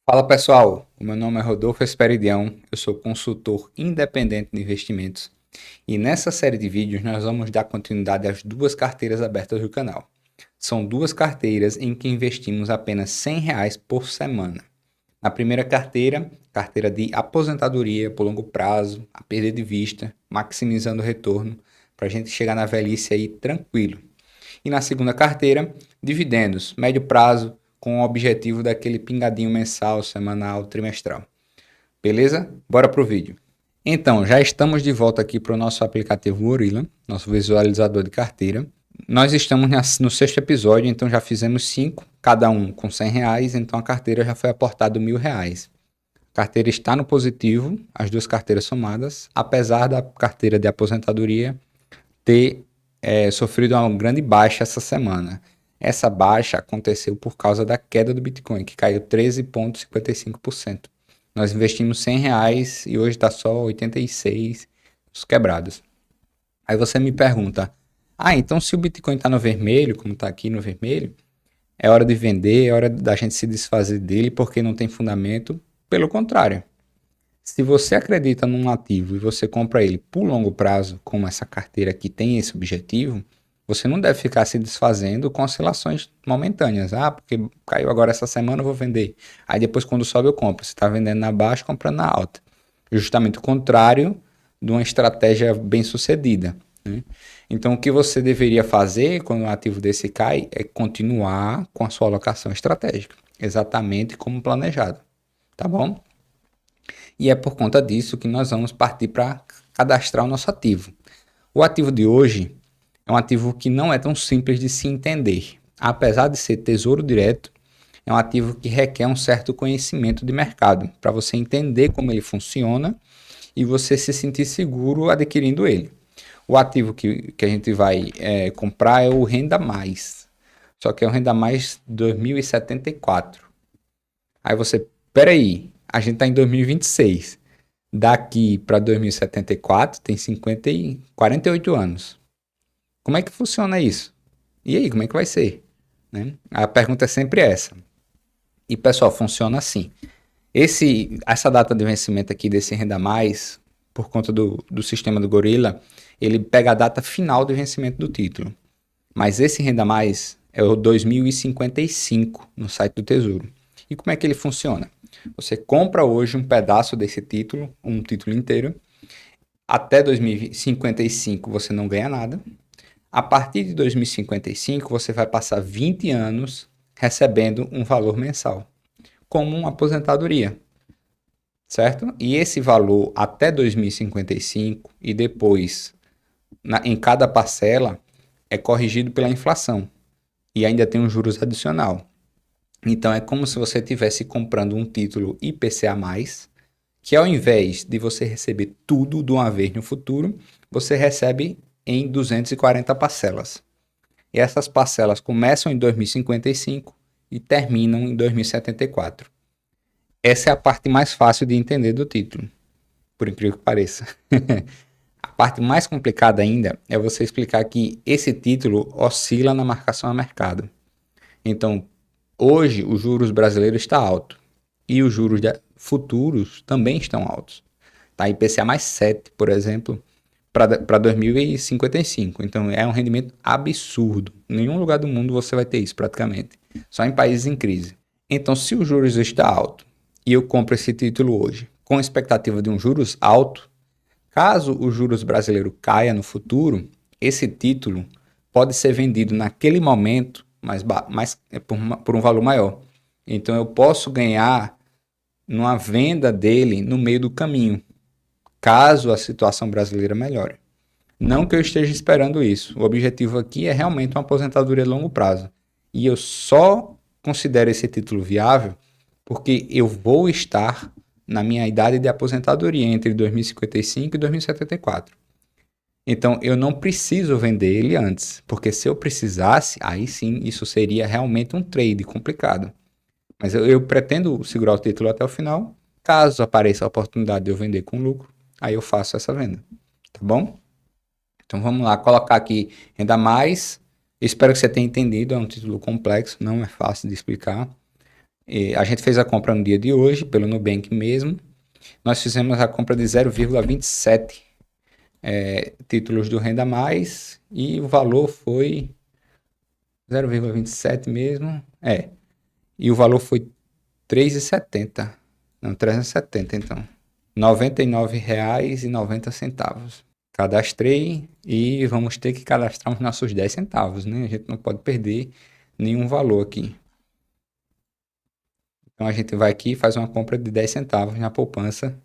Fala pessoal, o meu nome é Rodolfo Esperidião, eu sou consultor independente de investimentos e nessa série de vídeos nós vamos dar continuidade às duas carteiras abertas do canal. São duas carteiras em que investimos apenas R$ 100 por semana. Na primeira carteira, carteira de aposentadoria por longo prazo, a perder de vista, maximizando o retorno, para a gente chegar na velhice aí tranquilo. E na segunda carteira, dividendos, médio prazo, com o objetivo daquele pingadinho mensal, semanal, trimestral. Beleza? Bora pro vídeo. Então, já estamos de volta aqui para o nosso aplicativo Gorilla, nosso visualizador de carteira. Nós estamos no sexto episódio, então já fizemos 5, cada um com R$ 100, então a carteira já foi aportada R$ 1.000. A carteira está no positivo, as duas carteiras somadas, apesar da carteira de aposentadoria ter sofrido uma grande baixa essa semana. Essa baixa aconteceu por causa da queda do Bitcoin, que caiu 13,55%. Nós investimos R$ 100 e hoje está só 86 os quebrados. Aí você me pergunta, então se o Bitcoin está no vermelho, como está aqui no vermelho, é hora de vender, é hora da gente se desfazer dele porque não tem fundamento? Pelo contrário. Se você acredita num ativo e você compra ele por longo prazo, como essa carteira que tem esse objetivo, você não deve ficar se desfazendo com oscilações momentâneas. Porque caiu agora essa semana, eu vou vender. Aí depois, quando sobe, eu compro. Você está vendendo na baixa, comprando na alta. Justamente o contrário de uma estratégia bem sucedida, né? Então, o que você deveria fazer quando um ativo desse cai é continuar com a sua alocação estratégica, exatamente como planejado. Tá bom? E é por conta disso que nós vamos partir para cadastrar o nosso ativo. O ativo de hoje é um ativo que não é tão simples de se entender. Apesar de ser tesouro direto, é um ativo que requer um certo conhecimento de mercado para você entender como ele funciona e você se sentir seguro adquirindo ele. O ativo que a gente vai comprar é o Renda Mais. Só que é o Renda Mais 2074. Aí você, peraí, a gente está em 2026. Daqui para 2074 tem 48 anos. Como é que funciona isso? E aí, como é que vai ser? Né? A pergunta é sempre essa. E pessoal, funciona assim. Essa data de vencimento aqui desse Renda Mais, por conta do sistema do Gorilla, ele pega a data final de vencimento do título. Mas esse Renda Mais é o 2055 no site do Tesouro. E como é que ele funciona? Você compra hoje um pedaço desse título, um título inteiro. Até 2055 você não ganha nada. A partir de 2055 você vai passar 20 anos recebendo um valor mensal, como uma aposentadoria, certo? E esse valor até 2055 e depois em cada parcela é corrigido pela inflação e ainda tem um juros adicional. Então é como se você estivesse comprando um título IPCA+, que ao invés de você receber tudo de uma vez no futuro, você recebe em 240 parcelas. E essas parcelas começam em 2055 e terminam em 2074. Essa é a parte mais fácil de entender do título, por incrível que pareça. A parte mais complicada ainda é você explicar que esse título oscila na marcação a mercado. Então, hoje os juros brasileiros está alto e os juros futuros também estão altos. Tá? IPCA mais 7, por exemplo, para 2055. Então é um rendimento absurdo. Em nenhum lugar do mundo você vai ter isso praticamente. Só em países em crise. Então, se o juros está alto e eu compro esse título hoje com a expectativa de um juros alto, caso o juros brasileiro caia no futuro, esse título pode ser vendido naquele momento por um valor maior. Então eu posso ganhar numa venda dele no meio do caminho, caso a situação brasileira melhore. Não que eu esteja esperando isso. O objetivo aqui é realmente uma aposentadoria a longo prazo. E eu só considero esse título viável porque eu vou estar na minha idade de aposentadoria entre 2055 e 2074. Então eu não preciso vender ele antes, porque se eu precisasse, aí sim isso seria realmente um trade complicado. Mas eu pretendo segurar o título até o final. Caso apareça a oportunidade de eu vender com lucro, aí eu faço essa venda. Tá bom? Então vamos lá, colocar aqui ainda mais. Espero que você tenha entendido, é um título complexo, não é fácil de explicar. E a gente fez a compra no dia de hoje, pelo Nubank mesmo. Nós fizemos a compra de 0,27 títulos do Renda Mais e o valor foi 0,27 mesmo. E o valor foi 3,70. Não, 370 então. R$ 99,90. Cadastrei e vamos ter que cadastrar os nossos 10 centavos, né? A gente não pode perder nenhum valor aqui. Então a gente vai aqui e faz uma compra de 10 centavos na poupança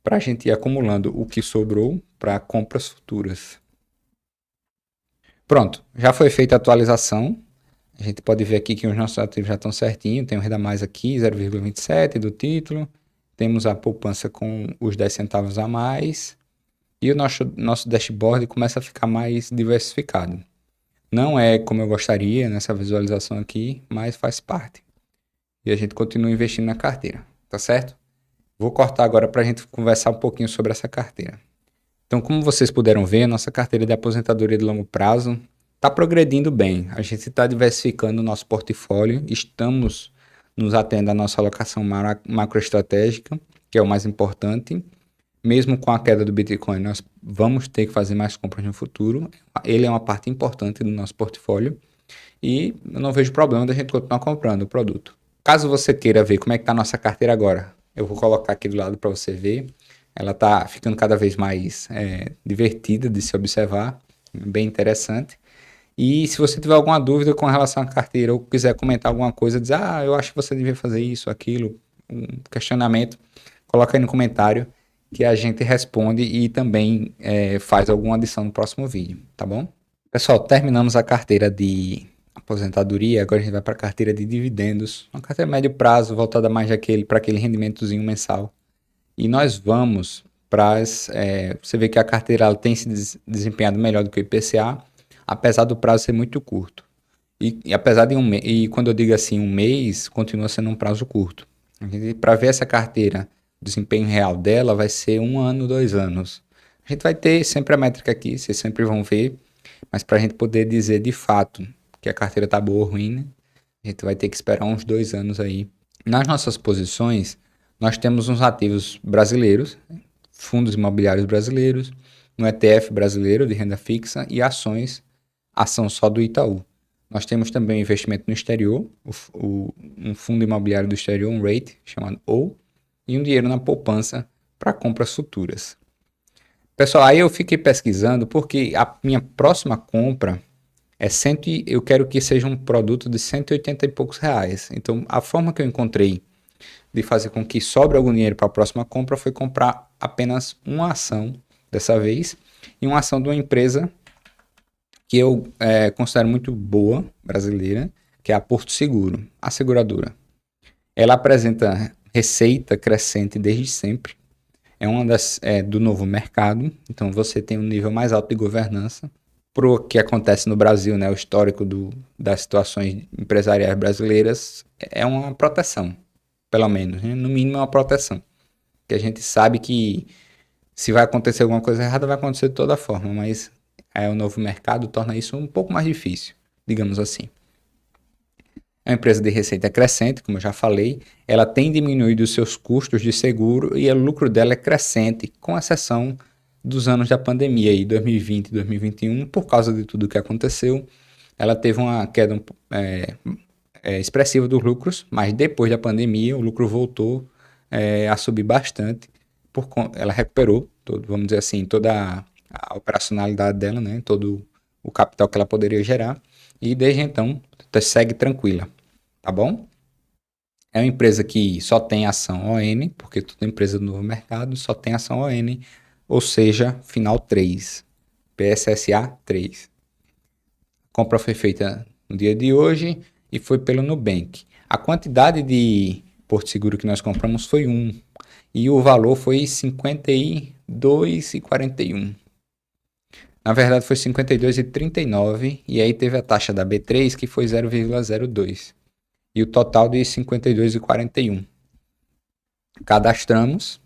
para a gente ir acumulando o que sobrou para compras futuras. Pronto, já foi feita a atualização. A gente pode ver aqui que os nossos ativos já estão certinho. Tem o Renda Mais aqui, 0,27 do título. Temos a poupança com os 10 centavos a mais. E o nosso dashboard começa a ficar mais diversificado. Não é como eu gostaria nessa visualização aqui, mas faz parte. E a gente continua investindo na carteira, tá certo? Vou cortar agora para a gente conversar um pouquinho sobre essa carteira. Então, como vocês puderam ver, a nossa carteira de aposentadoria de longo prazo está progredindo bem. A gente está diversificando o nosso portfólio, estamos nos atendo à nossa alocação macroestratégica, que é o mais importante. Mesmo com a queda do Bitcoin, nós vamos ter que fazer mais compras no futuro. Ele é uma parte importante do nosso portfólio e eu não vejo problema da gente continuar comprando o produto. Caso você queira ver como é que está a nossa carteira agora, eu vou colocar aqui do lado para você ver. Ela está ficando cada vez mais divertida de se observar, bem interessante. E se você tiver alguma dúvida com relação à carteira ou quiser comentar alguma coisa, dizer, eu acho que você devia fazer isso, aquilo, um questionamento, coloca aí no comentário que a gente responde e também faz alguma adição no próximo vídeo, tá bom? Pessoal, terminamos a carteira de aposentadoria, agora a gente vai para a carteira de dividendos, uma carteira médio prazo, voltada mais para aquele rendimentozinho mensal. E nós vamos para você vê que a carteira ela tem se desempenhado melhor do que o IPCA, apesar do prazo ser muito curto. E apesar de e quando eu digo assim, um mês, continua sendo um prazo curto. Para ver essa carteira, o desempenho real dela vai ser 1 ano, 2 anos. A gente vai ter sempre a métrica aqui, vocês sempre vão ver, mas para a gente poder dizer de fato que a carteira está boa ou ruim, né? A gente vai ter que esperar uns 2 anos aí. Nas nossas posições, nós temos uns ativos brasileiros, fundos imobiliários brasileiros, um ETF brasileiro de renda fixa e ação só do Itaú. Nós temos também um investimento no exterior, um fundo imobiliário do exterior, um REIT, chamado OU, e um dinheiro na poupança para compras futuras. Pessoal, aí eu fiquei pesquisando porque a minha próxima compra eu quero que seja um produto de 180 e poucos reais. Então, a forma que eu encontrei de fazer com que sobre algum dinheiro para a próxima compra foi comprar apenas uma ação dessa vez, e uma ação de uma empresa que eu considero muito boa, brasileira, que é a Porto Seguro, a seguradora. Ela apresenta receita crescente desde sempre, é uma das do novo mercado, então você tem um nível mais alto de governança. Para o que acontece no Brasil, né, o histórico das situações empresariais brasileiras é uma proteção, pelo menos, né? No mínimo é uma proteção, que a gente sabe que se vai acontecer alguma coisa errada, vai acontecer de toda forma, mas o novo mercado torna isso um pouco mais difícil, digamos assim. É uma empresa de receita crescente, como eu já falei, ela tem diminuído os seus custos de seguro e o lucro dela é crescente, com exceção dos anos da pandemia, aí, 2020 e 2021, por causa de tudo que aconteceu. Ela teve uma queda expressiva dos lucros, mas depois da pandemia o lucro voltou a subir bastante. Ela recuperou, vamos dizer assim, toda a operacionalidade dela, né, todo o capital que ela poderia gerar, e desde então segue tranquila, tá bom? É uma empresa que só tem ação ON, porque toda empresa do novo mercado só tem ação ON, ou seja, final 3, PSSA 3. A compra foi feita no dia de hoje e foi pelo Nubank. A quantidade de Porto Seguro que nós compramos foi 1 e o valor foi R$ 52,41. Na verdade foi 52,39 e aí teve a taxa da B3 que foi 0,02 e o total de 52,41. Cadastramos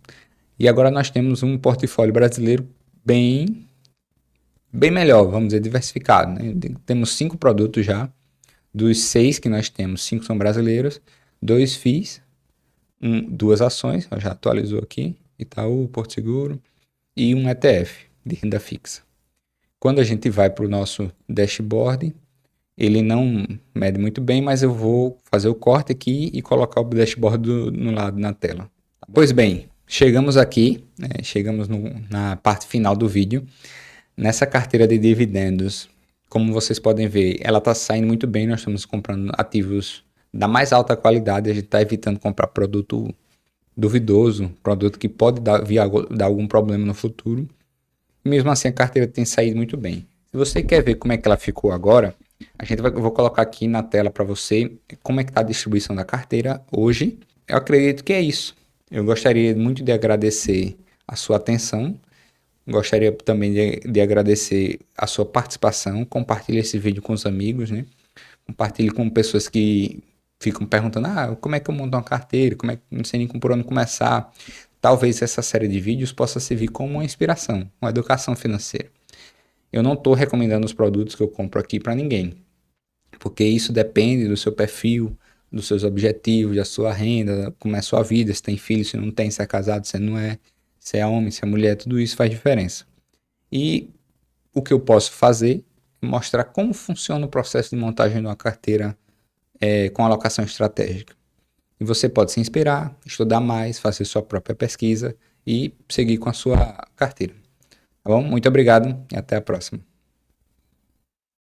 e agora nós temos um portfólio brasileiro bem melhor, vamos dizer, diversificado, né? Temos 5 produtos já, dos 6 que nós temos, 5 são brasileiros. 2 FIIs, duas ações, já atualizou aqui, Itaú, Porto Seguro, e um ETF de renda fixa. Quando a gente vai para o nosso dashboard, ele não mede muito bem, mas eu vou fazer o corte aqui e colocar o dashboard no lado na tela. Pois bem, chegamos aqui, né, chegamos na parte final do vídeo. Nessa carteira de dividendos, como vocês podem ver, ela está saindo muito bem. Nós estamos comprando ativos da mais alta qualidade. A gente está evitando comprar produto duvidoso, produto que pode dar algum problema no futuro. E mesmo assim, a carteira tem saído muito bem. Se você quer ver como é que ela ficou agora, eu vou colocar aqui na tela para você como é que está a distribuição da carteira hoje. Eu acredito que é isso. Eu gostaria muito de agradecer a sua atenção. Gostaria também de agradecer a sua participação. Compartilhe esse vídeo com os amigos, né? Compartilhe com pessoas que ficam perguntando: como é que eu monto uma carteira? Como é que não sei nem por onde começar? Talvez essa série de vídeos possa servir como uma inspiração, uma educação financeira. Eu não estou recomendando os produtos que eu compro aqui para ninguém, porque isso depende do seu perfil, dos seus objetivos, da sua renda, como é a sua vida, se tem filho, se não tem, se é casado, se não é, se é homem, se é mulher, tudo isso faz diferença. E o que eu posso fazer é mostrar como funciona o processo de montagem de uma carteira com alocação estratégica. E você pode se inspirar, estudar mais, fazer sua própria pesquisa e seguir com a sua carteira. Tá bom? Muito obrigado e até a próxima.